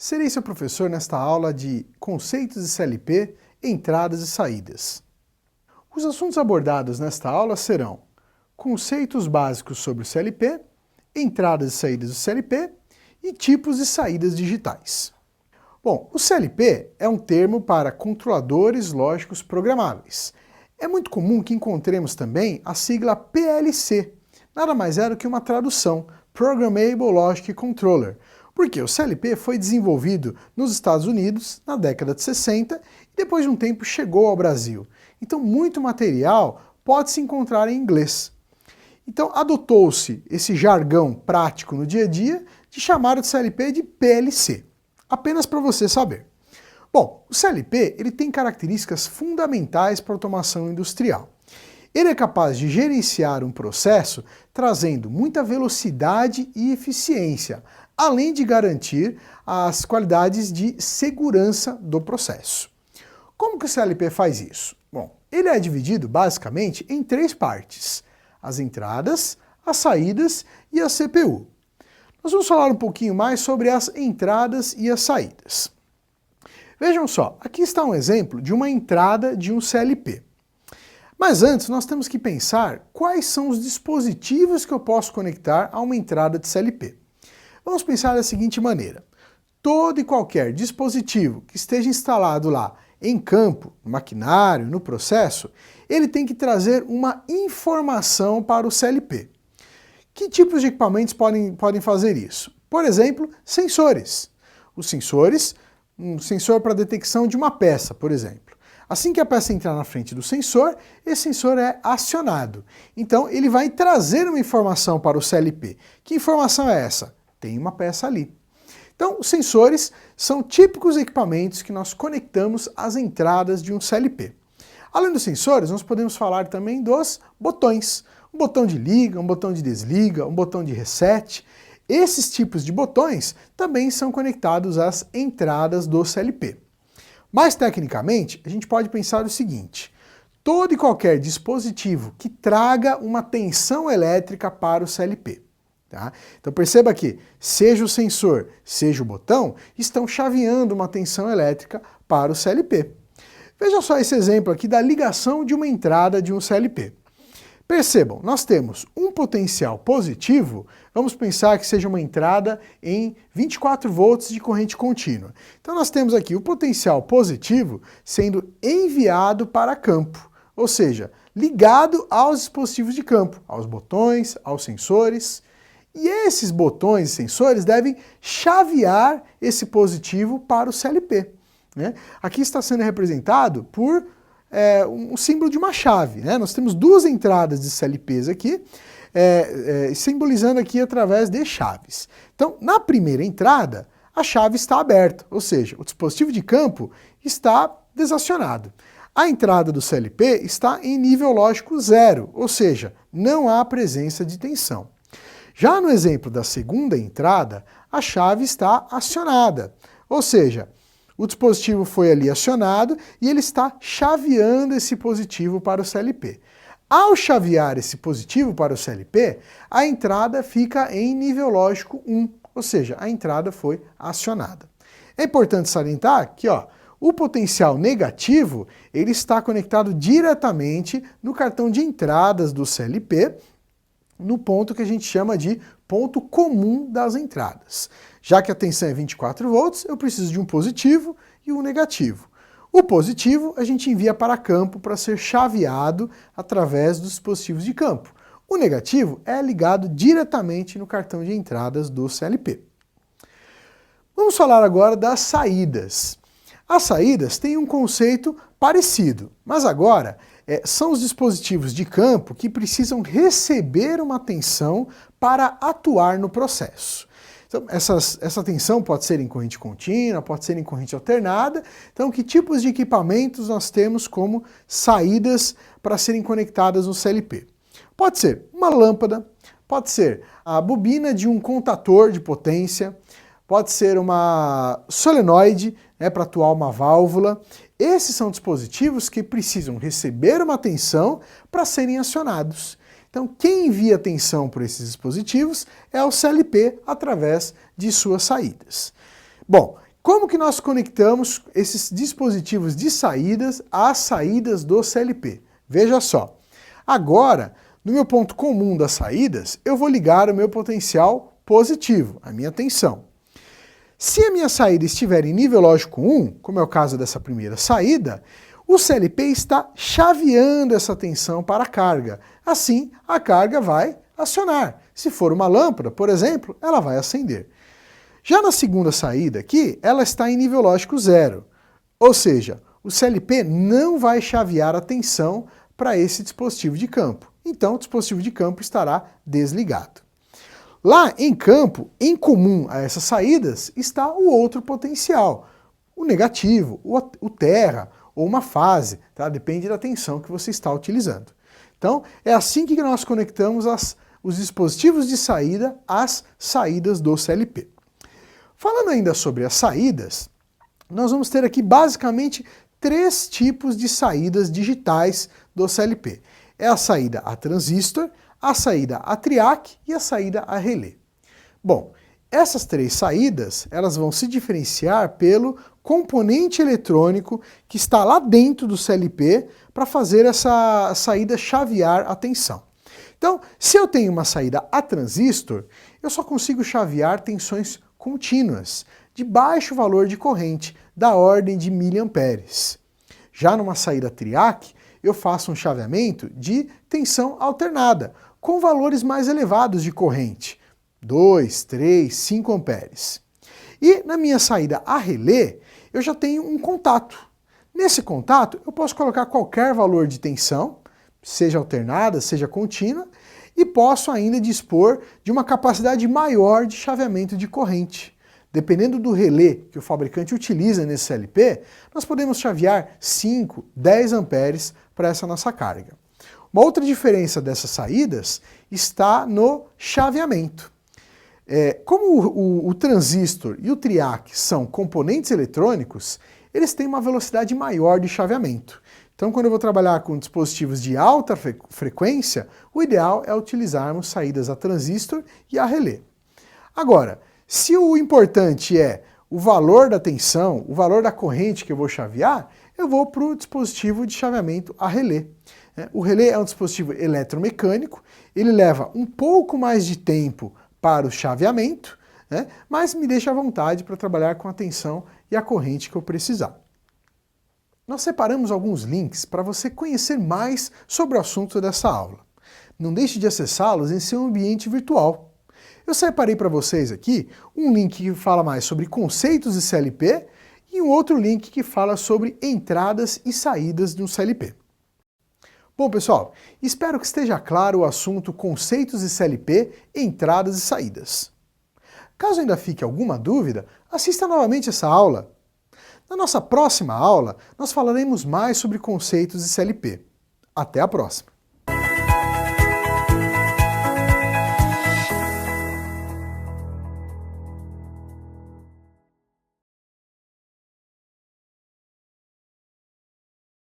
Serei seu professor nesta aula de conceitos de CLP, entradas e saídas. Os assuntos abordados nesta aula serão conceitos básicos sobre o CLP, entradas e saídas do CLP e tipos de saídas digitais. Bom, o CLP é um termo para controladores lógicos programáveis. É muito comum que encontremos também a sigla PLC, nada mais é do que uma tradução, Programmable Logic Controller, porque o CLP foi desenvolvido nos Estados Unidos na década de 60 e depois de um tempo chegou ao Brasil. Então muito material pode se encontrar em inglês. Então adotou-se esse jargão prático no dia a dia de chamar o CLP de PLC, apenas para você saber. Bom, o CLP ele tem características fundamentais para a automação industrial. Ele é capaz de gerenciar um processo trazendo muita velocidade e eficiência, além de garantir as qualidades de segurança do processo. Como que o CLP faz isso? Bom, ele é dividido basicamente em três partes: as entradas, as saídas e a CPU. Nós vamos falar um pouquinho mais sobre as entradas e as saídas. Vejam só, aqui está um exemplo de uma entrada de um CLP. Mas antes nós temos que pensar quais são os dispositivos que eu posso conectar a uma entrada de CLP. Vamos pensar da seguinte maneira: todo e qualquer dispositivo que esteja instalado lá em campo, no maquinário, no processo, ele tem que trazer uma informação para o CLP. Que tipos de equipamentos podem fazer isso? Por exemplo, sensores. Os sensores, um sensor para detecção de uma peça, por exemplo. Assim que a peça entrar na frente do sensor, esse sensor é acionado. Então ele vai trazer uma informação para o CLP. Que informação é essa? Tem uma peça ali. Então os sensores são típicos equipamentos que nós conectamos às entradas de um CLP. Além dos sensores, nós podemos falar também dos botões. Um botão de liga, um botão de desliga, um botão de reset. Esses tipos de botões também são conectados às entradas do CLP. Mais tecnicamente, a gente pode pensar o seguinte: todo e qualquer dispositivo que traga uma tensão elétrica para o CLP. Tá? Então perceba que, seja o sensor, seja o botão, estão chaveando uma tensão elétrica para o CLP. Veja só esse exemplo aqui da ligação de uma entrada de um CLP. Percebam, nós temos um potencial positivo, vamos pensar que seja uma entrada em 24 volts de corrente contínua. Então nós temos aqui o potencial positivo sendo enviado para campo, ou seja, ligado aos dispositivos de campo, aos botões, aos sensores. E esses botões e sensores devem chavear esse positivo para o CLP. Né? Aqui está sendo representado por um símbolo de uma chave. Né? Nós temos duas entradas de CLPs aqui, simbolizando aqui através de chaves. Então, na primeira entrada, a chave está aberta, ou seja, o dispositivo de campo está desacionado. A entrada do CLP está em nível lógico 0, ou seja, não há presença de tensão. Já no exemplo da segunda entrada, a chave está acionada, ou seja, o dispositivo foi ali acionado e ele está chaveando esse positivo para o CLP. Ao chavear esse positivo para o CLP, a entrada fica em nível lógico 1, ou seja, a entrada foi acionada. É importante salientar que o potencial negativo ele está conectado diretamente no cartão de entradas do CLP, no ponto que a gente chama de ponto comum das entradas. Já que a tensão é 24 volts, eu preciso de um positivo e um negativo. O positivo a gente envia para campo para ser chaveado através dos dispositivos de campo. O negativo é ligado diretamente no cartão de entradas do CLP. Vamos falar agora das saídas. As saídas têm um conceito parecido, mas agora são os dispositivos de campo que precisam receber uma tensão para atuar no processo. Então, essa tensão pode ser em corrente contínua, pode ser em corrente alternada. Então, que tipos de equipamentos nós temos como saídas para serem conectadas no CLP? Pode ser uma lâmpada, pode ser a bobina de um contator de potência, pode ser uma solenoide, para atuar uma válvula. Esses são dispositivos que precisam receber uma tensão para serem acionados. Então, quem envia tensão por esses dispositivos é o CLP através de suas saídas. Bom, Como que nós conectamos esses dispositivos de saídas às saídas do CLP? Veja só, agora, no meu ponto comum das saídas, eu vou ligar o meu potencial positivo, a minha tensão. Se a minha saída estiver em nível lógico 1, como é o caso dessa primeira saída, o CLP está chaveando essa tensão para a carga. Assim, a carga vai acionar. Se for uma lâmpada, por exemplo, ela vai acender. Já na segunda saída aqui, ela está em nível lógico 0. Ou seja, o CLP não vai chavear a tensão para esse dispositivo de campo. Então, o dispositivo de campo estará desligado. Lá em campo, em comum a essas saídas, está o outro potencial. O negativo, o terra, ou uma fase, tá? Depende da tensão que você está utilizando. Então, é assim que nós conectamos os dispositivos de saída às saídas do CLP. Falando ainda sobre as saídas, nós vamos ter aqui basicamente 3 tipos de saídas digitais do CLP. É a saída a transistor, a saída a triac e a saída a relé. Bom, essas 3 saídas, elas vão se diferenciar pelo componente eletrônico que está lá dentro do CLP para fazer essa saída chavear a tensão. Então, se eu tenho uma saída a transistor, eu só consigo chavear tensões contínuas, de baixo valor de corrente, da ordem de miliamperes. Já numa saída triac, eu faço um chaveamento de tensão alternada, com valores mais elevados de corrente, 2, 3, 5 amperes. E na minha saída a relé, eu já tenho um contato. Nesse contato, eu posso colocar qualquer valor de tensão, seja alternada, seja contínua, e posso ainda dispor de uma capacidade maior de chaveamento de corrente. Dependendo do relé que o fabricante utiliza nesse CLP, nós podemos chavear 5, 10 amperes para essa nossa carga. Uma outra diferença dessas saídas está no chaveamento. Como o transistor e o triac são componentes eletrônicos, eles têm uma velocidade maior de chaveamento. Então, quando eu vou trabalhar com dispositivos de alta frequência, o ideal é utilizarmos saídas a transistor e a relé. Agora, se o importante é o valor da tensão, o valor da corrente que eu vou chavear, eu vou para o dispositivo de chaveamento a relé. O relé é um dispositivo eletromecânico, ele leva um pouco mais de tempo para o chaveamento, mas me deixa à vontade para trabalhar com a tensão e a corrente que eu precisar. Nós separamos alguns links para você conhecer mais sobre o assunto dessa aula. Não deixe de acessá-los em seu ambiente virtual. Eu separei para vocês aqui um link que fala mais sobre conceitos de CLP e um outro link que fala sobre entradas e saídas de um CLP. Bom, pessoal, espero que esteja claro o assunto conceitos de CLP, entradas e saídas. Caso ainda fique alguma dúvida, assista novamente essa aula. Na nossa próxima aula, nós falaremos mais sobre conceitos de CLP. Até a próxima!